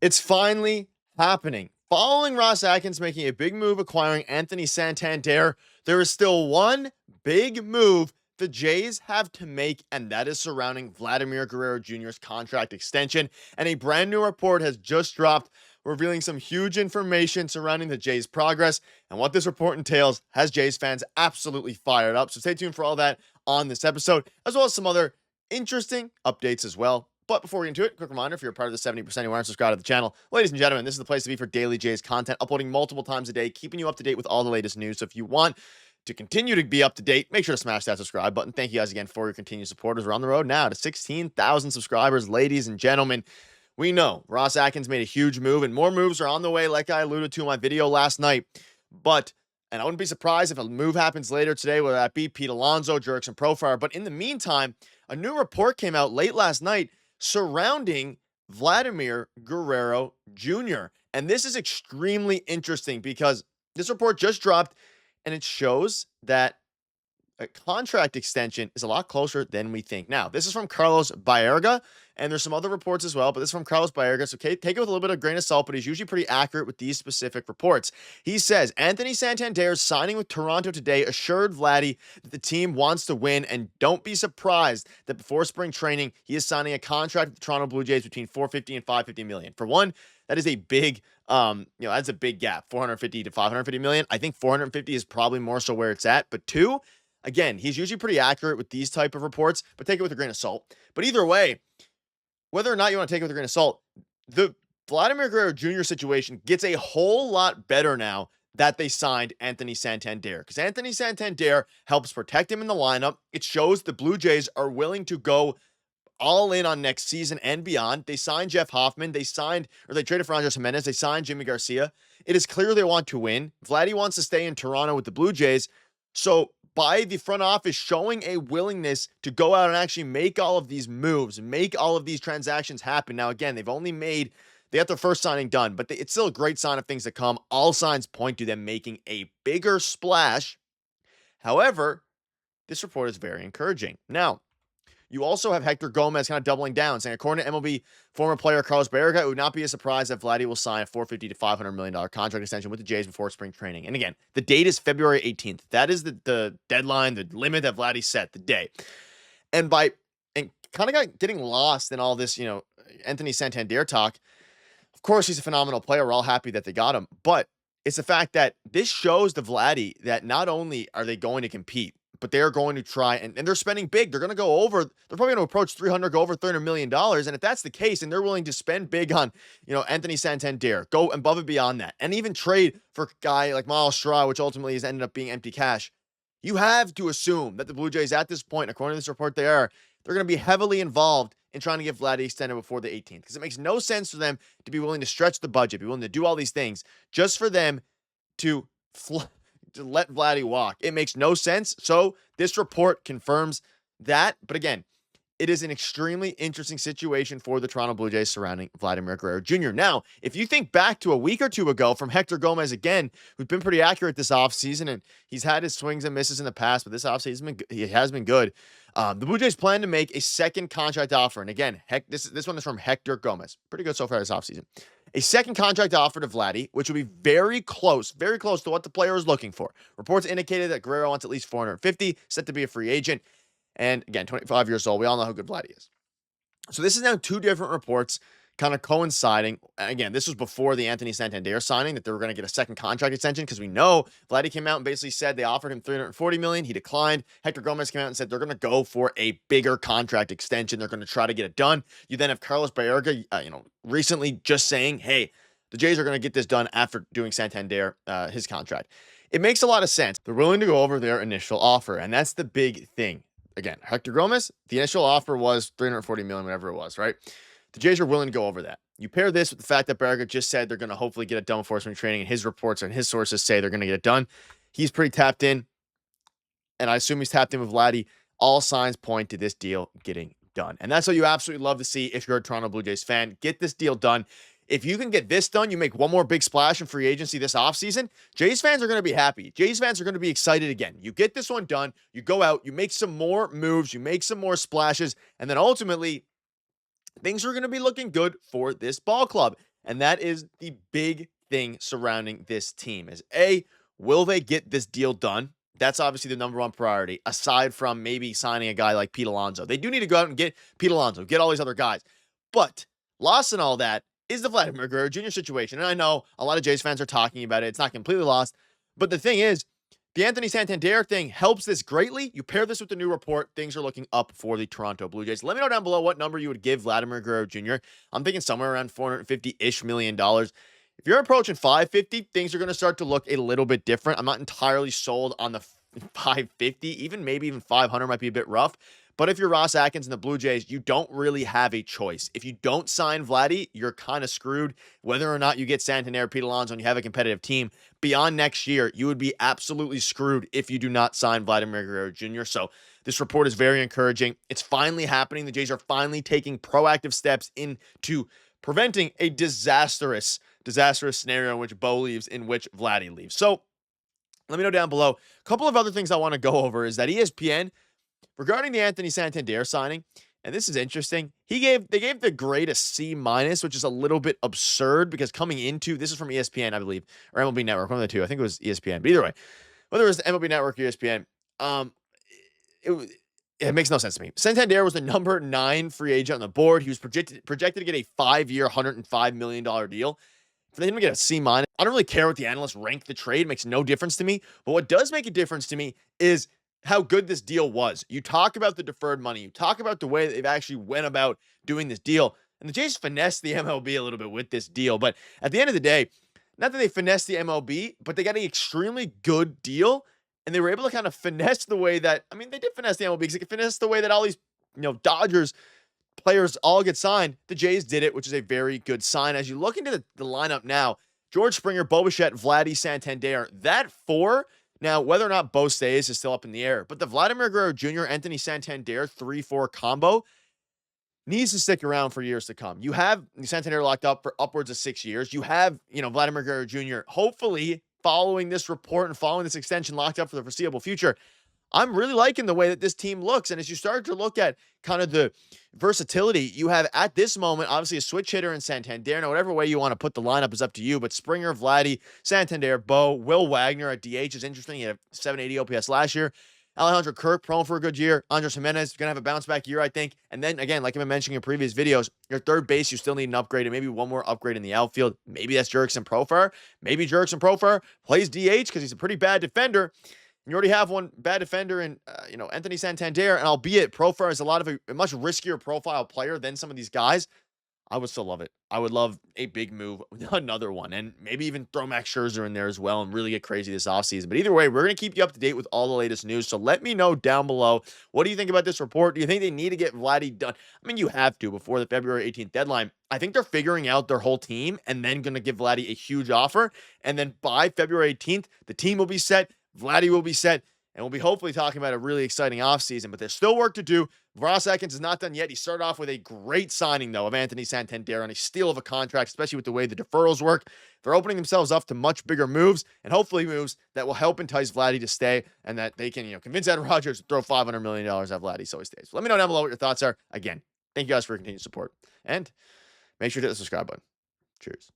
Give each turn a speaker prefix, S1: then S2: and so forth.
S1: It's finally happening. Following Ross Atkins making a big move acquiring Anthony Santander, there is still one big move the Jays have to make, and that is surrounding Vladimir Guerrero Jr.'s contract extension. And a brand new report has just dropped, revealing some huge information surrounding the Jays' progress. And what this report entails has Jays fans absolutely fired up. So stay tuned for all that on this episode, as well as some other interesting updates as well. But before we get into it, quick reminder, if you're a part of the 70% who aren't subscribed to the channel, ladies and gentlemen, this is the place to be for daily Jays content, uploading multiple times a day, keeping you up to date with all the latest news. So if you want to continue to be up to date, make sure to smash that subscribe button. Thank you guys again for your continued support as we're on the road now to 16,000 subscribers, ladies and gentlemen. We know Ross Atkins made a huge move, and more moves are on the way, like I alluded to in my video last night. And I wouldn't be surprised if a move happens later today, whether that be Pete Alonso, Jurickson Profar. But in the meantime, a new report came out late last night surrounding Vladimir Guerrero Jr. And this is extremely interesting because this report just dropped, and it shows that a contract extension is a lot closer than we think. Now, this is from Carlos Baerga, and there's some other reports as well, but this is from Carlos Baerga. So take it with a little bit of grain of salt, but he's usually pretty accurate with these specific reports. He says, Anthony Santander signing with Toronto today assured Vladdy that the team wants to win, and don't be surprised that before spring training, he is signing a contract with the Toronto Blue Jays between $450 and $550 million. For one, that is a big, that's a big gap, 450 to 550 million. I think 450 is probably more so where it's at. But two, again, he's usually pretty accurate with these type of reports, but take it with a grain of salt. But either way, whether or not you want to take it with a grain of salt, the Vladimir Guerrero Jr. situation gets a whole lot better now that they signed Anthony Santander, because Anthony Santander helps protect him in the lineup. It shows the Blue Jays are willing to go all in on next season and beyond. They signed Jeff Hoffman. They traded for Andres Jimenez. They signed Jimmy Garcia. It is clear they want to win. Vladdy wants to stay in Toronto with the Blue Jays. So by the front office showing a willingness to go out and actually make all of these moves, make all of these transactions happen. Now, again, they have their first signing done, but it's still a great sign of things to come. All signs point to them making a bigger splash. However, this report is very encouraging. Now, you also have Hector Gomez kind of doubling down, saying, according to MLB former player Carlos Baerga, it would not be a surprise that Vladdy will sign a $450 to $500 million contract extension with the Jays before spring training. And again, the date is February 18th. That is the deadline, the limit that Vladdy set, the day. And kind of getting lost in all this, Anthony Santander talk, of course, he's a phenomenal player. We're all happy that they got him. But it's the fact that this shows to Vladdy that not only are they going to compete, but they are going to try, and they're spending big. They're going to go over, they're probably going to approach go over $300 million. And if that's the case, and they're willing to spend big on, Anthony Santander, go above and beyond that, and even trade for a guy like Miles Straw, which ultimately has ended up being empty cash, you have to assume that the Blue Jays at this point, according to this report, they're going to be heavily involved in trying to get Vladdy extended before the 18th, because it makes no sense for them to be willing to stretch the budget, be willing to do all these things just for them to let Vladdy walk. It makes no sense. So this report confirms that. But again, it is an extremely interesting situation for the Toronto Blue Jays surrounding Vladimir Guerrero Jr. Now, if you think back to a week or two ago from Hector Gomez again, who's been pretty accurate this offseason, and he's had his swings and misses in the past, but this offseason he has been good. The Blue Jays plan to make a second contract offer. And again, this one is from Hector Gomez. Pretty good so far this offseason. A second contract offer to Vladdy, which will be very close to what the player is looking for. Reports indicated that Guerrero wants at least 450, set to be a free agent. And again, 25 years old. We all know how good Vladdy is. So this is now two different reports kind of coinciding. And again, this was before the Anthony Santander signing, that they were going to get a second contract extension, because we know Vladdy came out and basically said they offered him $340 million. He declined. Hector Gomez came out and said they're going to go for a bigger contract extension. They're going to try to get it done. You then have Carlos Baerga, recently just saying, hey, the Jays are going to get this done after doing Santander, his contract. It makes a lot of sense. They're willing to go over their initial offer, and that's the big thing. Again, Hector Gomez, the initial offer was $340 million, whatever it was, right? The Jays are willing to go over that. You pair this with the fact that Baerga just said they're going to hopefully get it done before spring training, and his reports and his sources say they're going to get it done. He's pretty tapped in, and I assume he's tapped in with Vladdy. All signs point to this deal getting done. And that's what you absolutely love to see if you're a Toronto Blue Jays fan. Get this deal done. If you can get this done, you make one more big splash in free agency this offseason, Jays fans are going to be happy. Jays fans are going to be excited again. You get this one done, you go out, you make some more moves, you make some more splashes, and then ultimately, things are going to be looking good for this ball club. And that is the big thing surrounding this team is A, will they get this deal done? That's obviously the number one priority, aside from maybe signing a guy like Pete Alonso. They do need to go out and get Pete Alonso, get all these other guys. But lost in all that is the Vladimir Guerrero Jr. situation. And I know a lot of Jays fans are talking about it. It's not completely lost. But the thing is, the Anthony Santander thing helps this greatly. You pair this with the new report, things are looking up for the Toronto Blue Jays. Let me know down below what number you would give Vladimir Guerrero Jr. I'm thinking somewhere around $450-ish million. If you're approaching 550, things are going to start to look a little bit different. I'm not entirely sold on the 550, maybe even 500 might be a bit rough. But if you're Ross Atkins and the Blue Jays, you don't really have a choice. If you don't sign Vladdy, you're kind of screwed. Whether or not you get Santander, Pete Alonso, and you have a competitive team, beyond next year, you would be absolutely screwed if you do not sign Vladimir Guerrero Jr. So this report is very encouraging. It's finally happening. The Jays are finally taking proactive steps into preventing a disastrous scenario in which Bo leaves, in which Vladdy leaves. So let me know down below. A couple of other things I want to go over is that ESPN, regarding the Anthony Santander signing, and this is interesting, they gave the grade a C-, which is a little bit absurd because coming into, this is from ESPN, I believe, or MLB Network, one of the two. I think it was ESPN, but either way, whether it was the MLB Network or ESPN, it makes no sense to me. Santander was the number 9 free agent on the board. He was projected to get a 5-year, $105 million deal. For him to get a C-, I don't really care what the analysts rank the trade. It makes no difference to me. But what does make a difference to me is how good this deal was. You talk about the deferred money. You talk about the way that they've actually went about doing this deal. And the Jays finessed the MLB a little bit with this deal. But at the end of the day, not that they finessed the MLB, but they got an extremely good deal. And they were able to kind of finesse the way that, they did finesse the MLB because they could finesse the way that all these, Dodgers players all get signed. The Jays did it, which is a very good sign. As you look into the lineup now, George Springer, Bichette, Vladdy, Santander, that 4. Now, whether or not Bo stays is still up in the air, but the Vladimir Guerrero Jr., Anthony Santander 3-4 combo needs to stick around for years to come. You have Santander locked up for upwards of 6 years. You have, Vladimir Guerrero Jr. hopefully following this report and following this extension locked up for the foreseeable future. I'm really liking the way that this team looks. And as you start to look at kind of the versatility you have at this moment, obviously a switch hitter in Santander. Now, whatever way you want to put the lineup is up to you, but Springer, Vladdy, Santander, Bo, Will Wagner at DH is interesting. He had 780 OPS last year. Alejandro Kirk, prone for a good year. Andres Jimenez, going to have a bounce back year, I think. And then again, like I've been mentioning in previous videos, your third base, you still need an upgrade and maybe one more upgrade in the outfield. Maybe that's Jurickson Profar. Maybe Jurickson Profar plays DH because he's a pretty bad defender. You already have one bad defender in, Anthony Santander, and albeit Profar is a much riskier profile player than some of these guys, I would still love it. I would love a big move, another one, and maybe even throw Max Scherzer in there as well and really get crazy this offseason. But either way, we're going to keep you up to date with all the latest news, so let me know down below. What do you think about this report? Do you think they need to get Vladdy done? You have to before the February 18th deadline. I think they're figuring out their whole team and then going to give Vladdy a huge offer, and then by February 18th, the team will be set, Vladdy will be set, and we'll be hopefully talking about a really exciting offseason, but there's still work to do. Ross Atkins is not done yet. He started off with a great signing, though, of Anthony Santander on a steal of a contract, especially with the way the deferrals work. They're opening themselves up to much bigger moves, and hopefully moves that will help entice Vladdy to stay, and that they can, convince Ed Rogers to throw $500 million at Vladdy so he stays. So let me know down below what your thoughts are. Again, thank you guys for your continued support, and make sure to hit the subscribe button. Cheers.